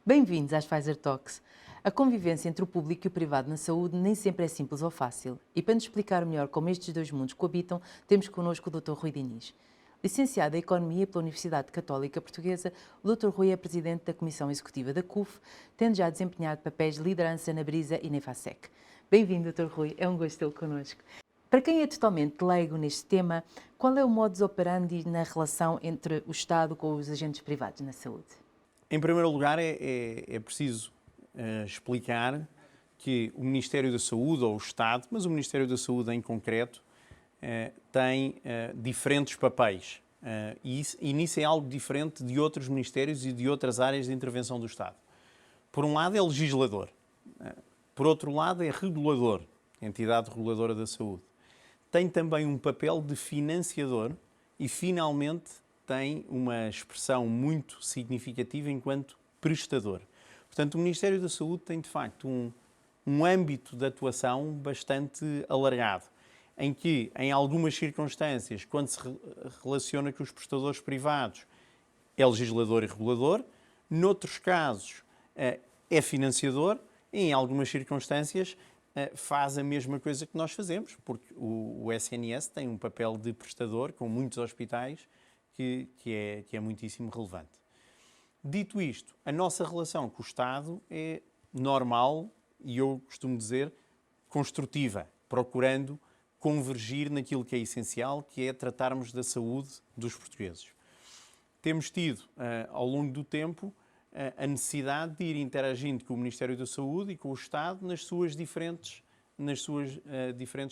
Bem-vindos às Pfizer Talks. A convivência entre o público e o privado na saúde nem sempre é simples ou fácil. E para nos explicar melhor como estes dois mundos coabitam, temos connosco o Dr. Rui Diniz. Licenciado em Economia pela Universidade Católica Portuguesa, o Dr. Rui é presidente da Comissão Executiva da CUF, tendo já desempenhado papéis de liderança na Brisa e na EFASEC. Bem-vindo, Dr. Rui. É um gosto tê-lo connosco. Para quem é totalmente leigo neste tema, qual é o modus operandi na relação entre o Estado com os agentes privados na saúde? Em primeiro lugar, é preciso explicar que o Ministério da Saúde, ou o Estado, mas o Ministério da Saúde em concreto, tem diferentes papéis. E nisso é algo diferente de outros ministérios e de outras áreas de intervenção do Estado. Por um lado, é legislador. Por outro lado, é regulador, entidade reguladora da saúde. Tem também um papel de financiador e, finalmente, tem uma expressão muito significativa enquanto prestador. Portanto, o Ministério da Saúde tem, de facto, um âmbito de atuação bastante alargado, em que, em algumas circunstâncias, quando se relaciona com os prestadores privados, é legislador e regulador, noutros casos é financiador, e em algumas circunstâncias faz a mesma coisa que nós fazemos, porque o SNS tem um papel de prestador com muitos hospitais que é muitíssimo relevante. Dito isto, a nossa relação com o Estado é normal e, eu costumo dizer, construtiva, procurando convergir naquilo que é essencial, que é tratarmos da saúde dos portugueses. Temos tido, ao longo do tempo, a necessidade de ir interagindo com o Ministério da Saúde e com o Estado nas suas diferentes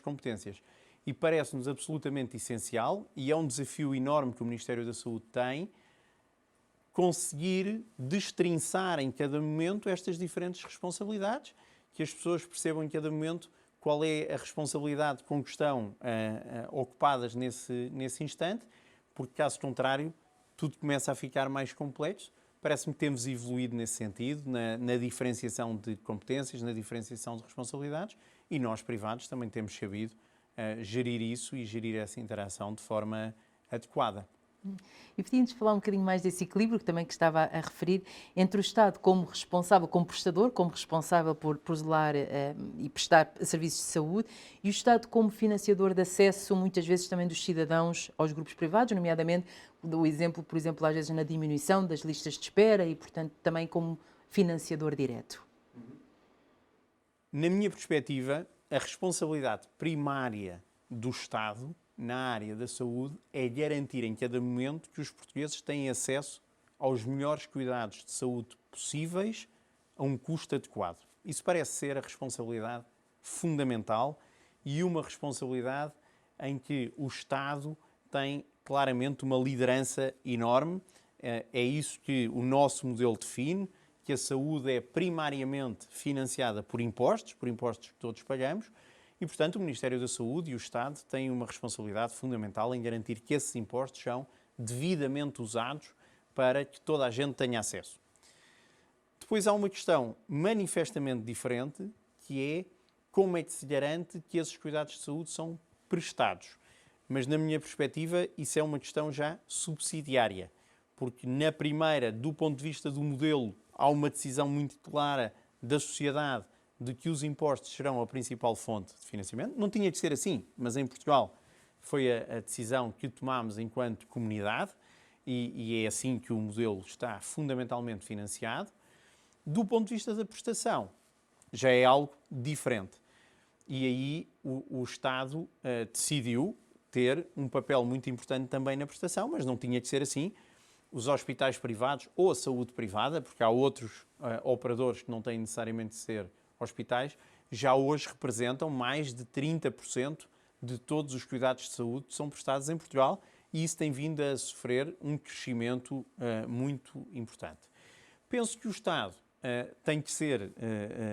competências. E parece-nos absolutamente essencial, e é um desafio enorme que o Ministério da Saúde tem, conseguir destrinçar em cada momento estas diferentes responsabilidades, que as pessoas percebam em cada momento qual é a responsabilidade com que estão ocupadas nesse instante, porque, caso contrário, tudo começa a ficar mais complexo. Parece-me que temos evoluído nesse sentido, na diferenciação de competências, na diferenciação de responsabilidades, e nós, privados, também temos sabido gerir isso e gerir essa interação de forma adequada. E podíamos falar um bocadinho mais desse equilíbrio que estava a referir entre o Estado como responsável, como prestador, como responsável por zelar e prestar serviços de saúde, e o Estado como financiador de acesso, muitas vezes também dos cidadãos aos grupos privados, nomeadamente o exemplo, por exemplo, às vezes na diminuição das listas de espera e, portanto, também como financiador direto. Na minha perspectiva, a responsabilidade primária do Estado na área da saúde é garantir em cada momento que os portugueses têm acesso aos melhores cuidados de saúde possíveis a um custo adequado. Isso parece ser a responsabilidade fundamental e uma responsabilidade em que o Estado tem claramente uma liderança enorme. É isso que o nosso modelo define, que a saúde é primariamente financiada por impostos que todos pagamos, e, portanto, o Ministério da Saúde e o Estado têm uma responsabilidade fundamental em garantir que esses impostos são devidamente usados para que toda a gente tenha acesso. Depois há uma questão manifestamente diferente, que é como é que se garante que esses cuidados de saúde são prestados. Mas, na minha perspectiva, isso é uma questão já subsidiária, porque na primeira, do ponto de vista do modelo, há uma decisão muito clara da sociedade de que os impostos serão a principal fonte de financiamento. Não tinha de ser assim, mas em Portugal foi a decisão que tomámos enquanto comunidade e é assim que o modelo está fundamentalmente financiado. Do ponto de vista da prestação, já é algo diferente. E aí o Estado decidiu ter um papel muito importante também na prestação, mas não tinha de ser assim. Os hospitais privados ou a saúde privada, porque há outros operadores que não têm necessariamente de ser hospitais, já hoje representam mais de 30% de todos os cuidados de saúde que são prestados em Portugal, e isso tem vindo a sofrer um crescimento muito importante. Penso que o Estado tem que ser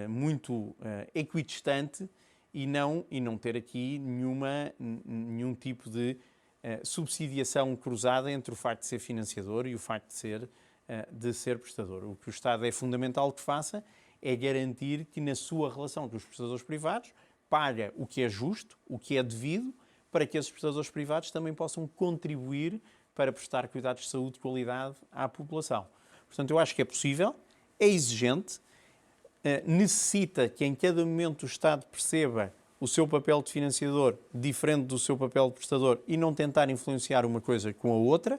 muito equidistante e não ter aqui nenhum tipo de subsidiação cruzada entre o facto de ser financiador e o facto de ser prestador. O que o Estado é fundamental que faça é garantir que, na sua relação com os prestadores privados, paga o que é justo, o que é devido, para que esses prestadores privados também possam contribuir para prestar cuidados de saúde de qualidade à população. Portanto, eu acho que é possível, é exigente, necessita que em cada momento o Estado perceba o seu papel de financiador diferente do seu papel de prestador e não tentar influenciar uma coisa com a outra,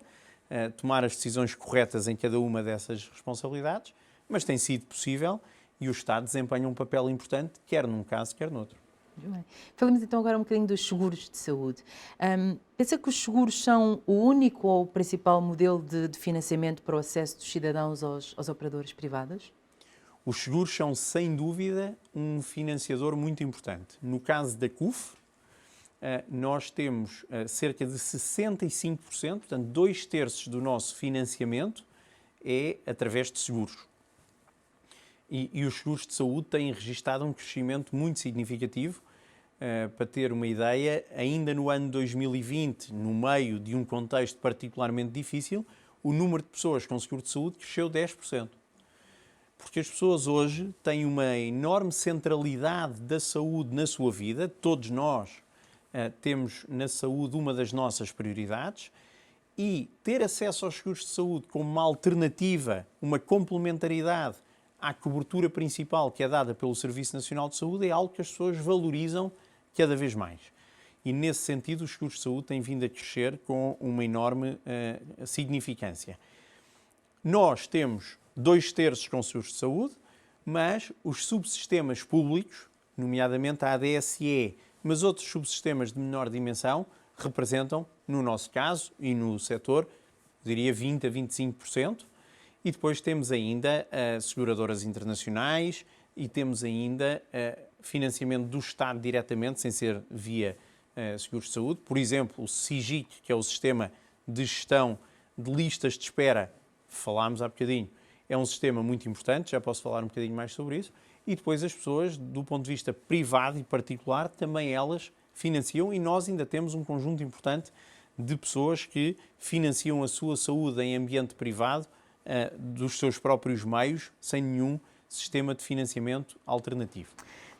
tomar as decisões corretas em cada uma dessas responsabilidades, mas tem sido possível e o Estado desempenha um papel importante, quer num caso, quer noutro. Muito bem. Falamos então agora um bocadinho dos seguros de saúde. Pensa que os seguros são o único ou o principal modelo de financiamento para o acesso dos cidadãos aos operadores privados? Os seguros são, sem dúvida, um financiador muito importante. No caso da CUF, nós temos cerca de 65%, portanto, 2/3 do nosso financiamento é através de seguros. E os seguros de saúde têm registado um crescimento muito significativo. Para ter uma ideia, ainda no ano 2020, no meio de um contexto particularmente difícil, o número de pessoas com seguro de saúde cresceu 10%. Porque as pessoas hoje têm uma enorme centralidade da saúde na sua vida. Todos nós temos na saúde uma das nossas prioridades e ter acesso aos seguros de saúde como uma alternativa, uma complementaridade à cobertura principal que é dada pelo Serviço Nacional de Saúde é algo que as pessoas valorizam cada vez mais. E nesse sentido os seguros de saúde têm vindo a crescer com uma enorme significância. Nós temos 2/3 com seguros de saúde, mas os subsistemas públicos, nomeadamente a ADSE, mas outros subsistemas de menor dimensão, representam, no nosso caso e no setor, diria 20% a 25%. E depois temos ainda seguradoras internacionais e temos ainda financiamento do Estado diretamente, sem ser via seguros de saúde. Por exemplo, o SIGIC, que é o Sistema de Gestão de Listas de Espera, falámos há bocadinho, é um sistema muito importante, já posso falar um bocadinho mais sobre isso. E depois as pessoas, do ponto de vista privado e particular, também elas financiam e nós ainda temos um conjunto importante de pessoas que financiam a sua saúde em ambiente privado dos seus próprios meios, sem nenhum sistema de financiamento alternativo.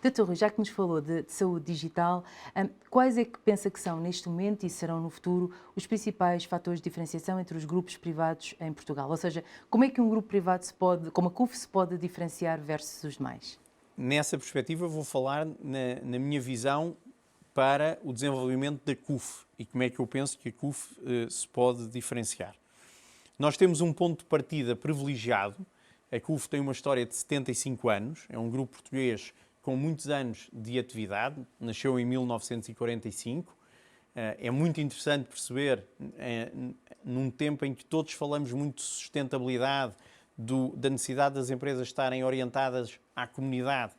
Doutor Rui, já que nos falou de saúde digital, quais é que pensa que são neste momento e serão no futuro os principais fatores de diferenciação entre os grupos privados em Portugal? Ou seja, como é que um grupo privado como a CUF se pode diferenciar versus os demais? Nessa perspectiva vou falar na minha visão para o desenvolvimento da CUF e como é que eu penso que a CUF se pode diferenciar. Nós temos um ponto de partida privilegiado. A CUF tem uma história de 75 anos, é um grupo português com muitos anos de atividade, nasceu em 1945. É muito interessante perceber, num tempo em que todos falamos muito de sustentabilidade, da necessidade das empresas estarem orientadas à comunidade,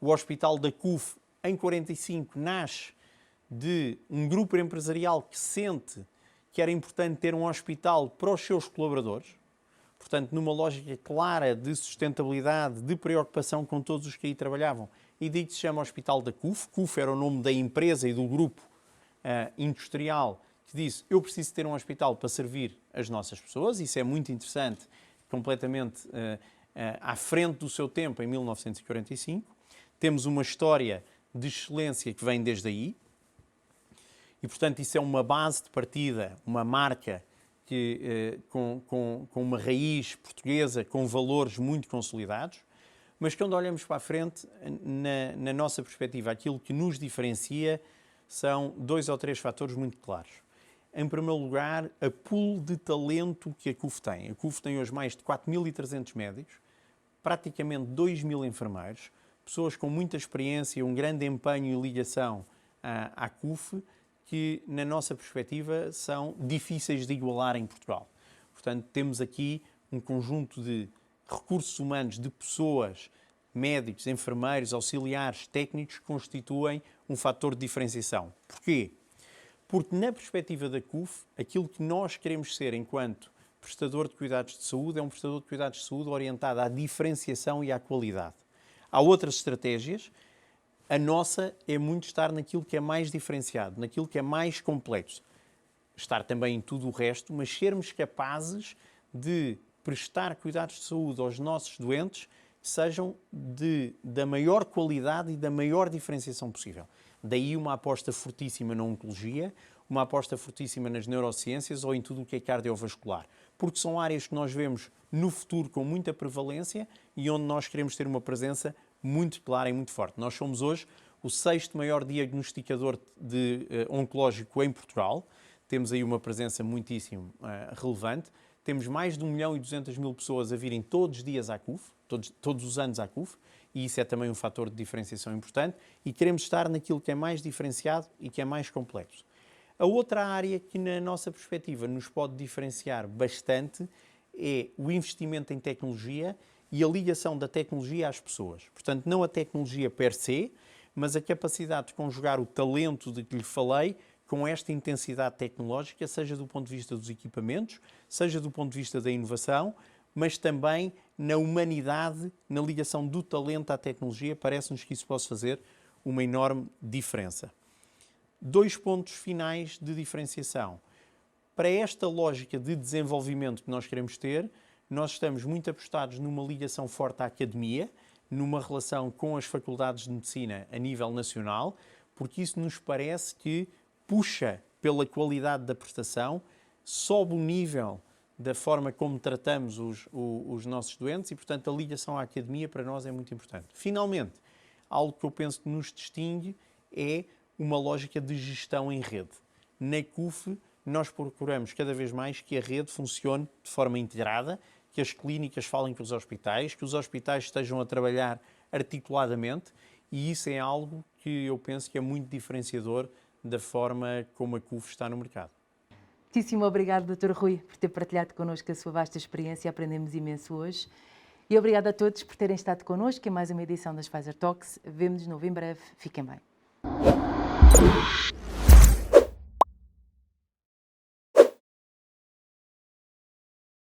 o Hospital da CUF, em 45, nasce de um grupo empresarial que sente que era importante ter um hospital para os seus colaboradores, portanto, numa lógica clara de sustentabilidade, de preocupação com todos os que aí trabalhavam, e daí que se chama Hospital da CUF. CUF era o nome da empresa e do grupo industrial que disse: eu preciso ter um hospital para servir as nossas pessoas. Isso é muito interessante, completamente à frente do seu tempo, em 1945. Temos uma história de excelência que vem desde aí e, portanto, isso é uma base de partida, uma marca que, com uma raiz portuguesa, com valores muito consolidados, mas quando olhamos para a frente, na nossa perspectiva, aquilo que nos diferencia são 2 ou 3 fatores muito claros. Em primeiro lugar, a pool de talento que a CUF tem. A CUF tem hoje mais de 4.300 médicos, praticamente 2.000 enfermeiros, pessoas com muita experiência, um grande empenho e ligação à CUF, que, na nossa perspectiva, são difíceis de igualar em Portugal. Portanto, temos aqui um conjunto de recursos humanos, de pessoas, médicos, enfermeiros, auxiliares, técnicos, que constituem um fator de diferenciação. Porquê? Porque, na perspectiva da CUF, aquilo que nós queremos ser enquanto prestador de cuidados de saúde é um prestador de cuidados de saúde orientado à diferenciação e à qualidade. Há outras estratégias. A nossa é muito estar naquilo que é mais diferenciado, naquilo que é mais complexo. Estar também em tudo o resto, mas sermos capazes de prestar cuidados de saúde aos nossos doentes que sejam da maior qualidade e da maior diferenciação possível. Daí uma aposta fortíssima na oncologia, uma aposta fortíssima nas neurociências ou em tudo o que é cardiovascular. Porque são áreas que nós vemos no futuro com muita prevalência e onde nós queremos ter uma presença muito clara e muito forte. Nós somos hoje o 6º maior diagnosticador oncológico em Portugal. Temos aí uma presença muitíssimo relevante. Temos mais de 1.200.000 pessoas a virem todos os dias à CUF, todos os anos à CUF, e isso é também um fator de diferenciação importante, e queremos estar naquilo que é mais diferenciado e que é mais complexo. A outra área que, na nossa perspectiva, nos pode diferenciar bastante é o investimento em tecnologia e a ligação da tecnologia às pessoas. Portanto, não a tecnologia per se, mas a capacidade de conjugar o talento de que lhe falei com esta intensidade tecnológica, seja do ponto de vista dos equipamentos, seja do ponto de vista da inovação, mas também na humanidade, na ligação do talento à tecnologia. Parece-nos que isso pode fazer uma enorme diferença. 2 pontos finais de diferenciação. Para esta lógica de desenvolvimento que nós queremos ter, nós estamos muito apostados numa ligação forte à academia, numa relação com as faculdades de medicina a nível nacional, porque isso nos parece que puxa pela qualidade da prestação, sobe o nível da forma como tratamos os nossos doentes e, portanto, a ligação à academia para nós é muito importante. Finalmente, algo que eu penso que nos distingue é uma lógica de gestão em rede. Na CUF, nós procuramos cada vez mais que a rede funcione de forma integrada, que as clínicas falem com os hospitais, que os hospitais estejam a trabalhar articuladamente, e isso é algo que eu penso que é muito diferenciador da forma como a CUF está no mercado. Muitíssimo obrigado, Dr. Rui, por ter partilhado connosco a sua vasta experiência. Aprendemos imenso hoje. E obrigado a todos por terem estado connosco em mais uma edição das Pfizer Talks. Vemo-nos de novo em breve. Fiquem bem.